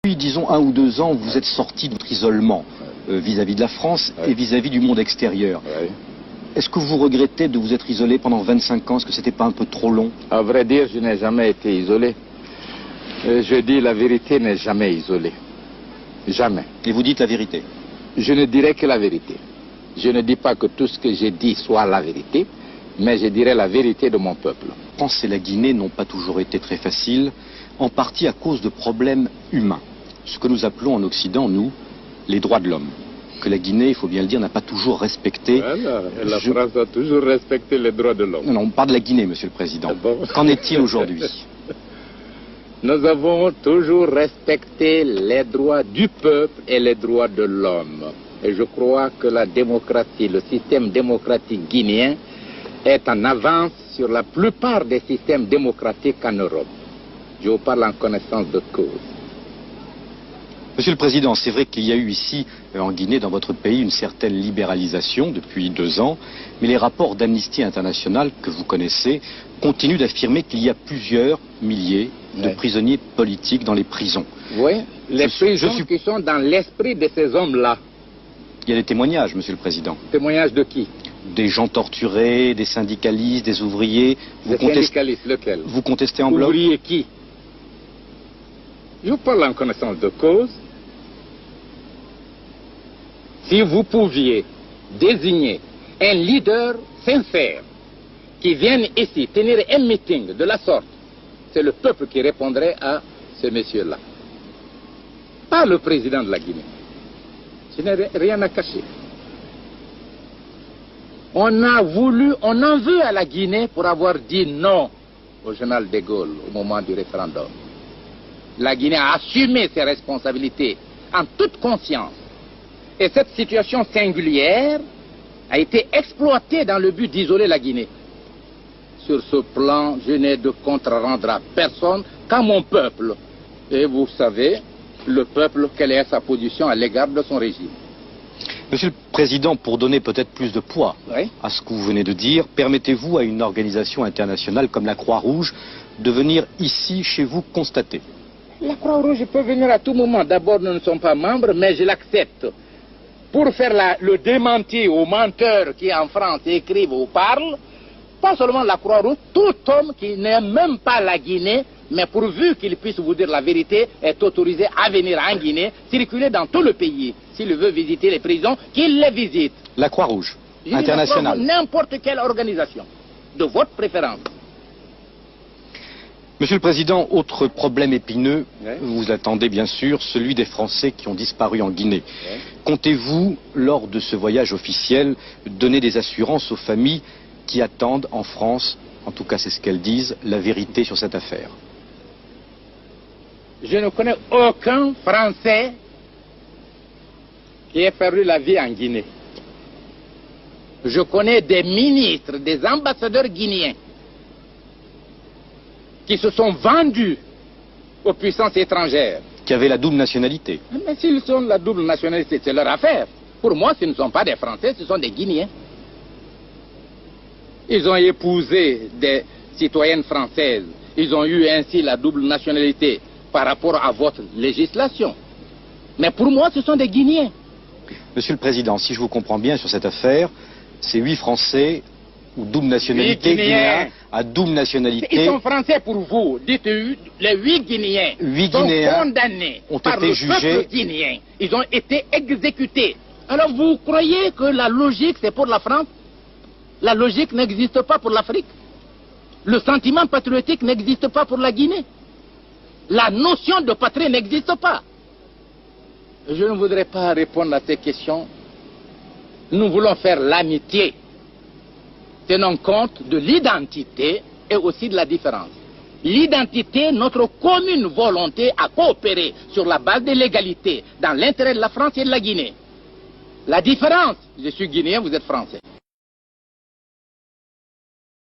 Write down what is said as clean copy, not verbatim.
Depuis, disons, 1 ou 2 ans, vous êtes sorti de votre isolement vis-à-vis de la France et vis-à-vis du monde extérieur. Est-ce que vous regrettez de vous être isolé pendant 25 ans? Est-ce que c'était pas un peu trop long? À vrai dire, je n'ai jamais été isolé. Je dis la vérité n'est jamais isolée. Jamais. Et vous dites la vérité? Je ne dirai que la vérité. Je ne dis pas que tout ce que j'ai dit soit la vérité, mais je dirai la vérité de mon peuple. La France et la Guinée n'ont pas toujours été très faciles, en partie à cause de problèmes humains. Ce que nous appelons en Occident, nous, les droits de l'homme. Que la Guinée, il faut bien le dire, n'a pas toujours respecté... Voilà. La France a toujours respecté les droits de l'homme. Non, on parle de la Guinée, Monsieur le Président. Bon. Qu'en est-il aujourd'hui? Nous avons toujours respecté les droits du peuple et les droits de l'homme. Et je crois que la démocratie, le système démocratique guinéen est en avance sur la plupart des systèmes démocratiques en Europe. Je vous parle en connaissance de cause. Monsieur le Président, c'est vrai qu'il y a eu ici, en Guinée, dans votre pays, une certaine libéralisation depuis 2 ans, mais les rapports d'Amnesty International que vous connaissez continuent d'affirmer qu'il y a plusieurs milliers de prisonniers politiques dans les prisons. Oui, les prisons qui sont dans l'esprit de ces hommes-là. Il y a des témoignages, Monsieur le Président. Témoignages de qui? Des gens torturés, des syndicalistes, des ouvriers. Syndicalistes, lequel? Vous contestez en bloc? Ouvriers qui? Je parle en connaissance de cause. Si vous pouviez désigner un leader sincère qui vienne ici tenir un meeting de la sorte, c'est le peuple qui répondrait à ce monsieur-là. Pas le président de la Guinée. Je n'ai rien à cacher. On en veut à la Guinée pour avoir dit non au général de Gaulle au moment du référendum. La Guinée a assumé ses responsabilités en toute conscience. Et cette situation singulière a été exploitée dans le but d'isoler la Guinée. Sur ce plan, je n'ai de compte à rendre à personne qu'à mon peuple. Et vous savez, le peuple, quelle est sa position à l'égard de son régime. Monsieur le Président, pour donner peut-être plus de poids à ce que vous venez de dire, permettez-vous à une organisation internationale comme la Croix-Rouge de venir ici, chez vous, constater? La Croix-Rouge peut venir à tout moment. D'abord, nous ne sommes pas membres, mais je l'accepte. Pour faire le démenti aux menteurs qui en France écrivent ou parlent, pas seulement la Croix-Rouge, tout homme qui n'aime même pas la Guinée, mais pourvu qu'il puisse vous dire la vérité, est autorisé à venir en Guinée, circuler dans tout le pays. S'il veut visiter les prisons, qu'il les visite. La Croix-Rouge internationale. N'importe quelle organisation, de votre préférence. Monsieur le Président, autre problème épineux, vous attendez bien sûr, celui des Français qui ont disparu en Guinée. Comptez-vous, lors de ce voyage officiel, donner des assurances aux familles qui attendent en France, en tout cas c'est ce qu'elles disent, la vérité sur cette affaire? Je ne connais aucun Français qui ait perdu la vie en Guinée. Je connais des ministres, des ambassadeurs guinéens qui se sont vendus aux puissances étrangères. Qui avaient la double nationalité. Mais s'ils sont la double nationalité, c'est leur affaire. Pour moi, ce ne sont pas des Français, ce sont des Guinéens. Ils ont épousé des citoyennes françaises. Ils ont eu ainsi la double nationalité par rapport à votre législation. Mais pour moi, ce sont des Guinéens. Monsieur le Président, si je vous comprends bien sur cette affaire, c'est 8 Français ou double nationalité, Guinéens à double nationalité. Ils sont français pour vous. Dites les 8 Guinéens sont condamnés par le peuple guinéen. Ils ont été exécutés. Alors vous croyez que la logique c'est pour la France? La logique n'existe pas pour l'Afrique. Le sentiment patriotique n'existe pas pour la Guinée. La notion de patrie n'existe pas. Je ne voudrais pas répondre à ces questions. Nous voulons faire l'amitié, tenant compte de l'identité et aussi de la différence. L'identité, notre commune volonté à coopérer sur la base de l'égalité dans l'intérêt de la France et de la Guinée. La différence, je suis guinéen, vous êtes français.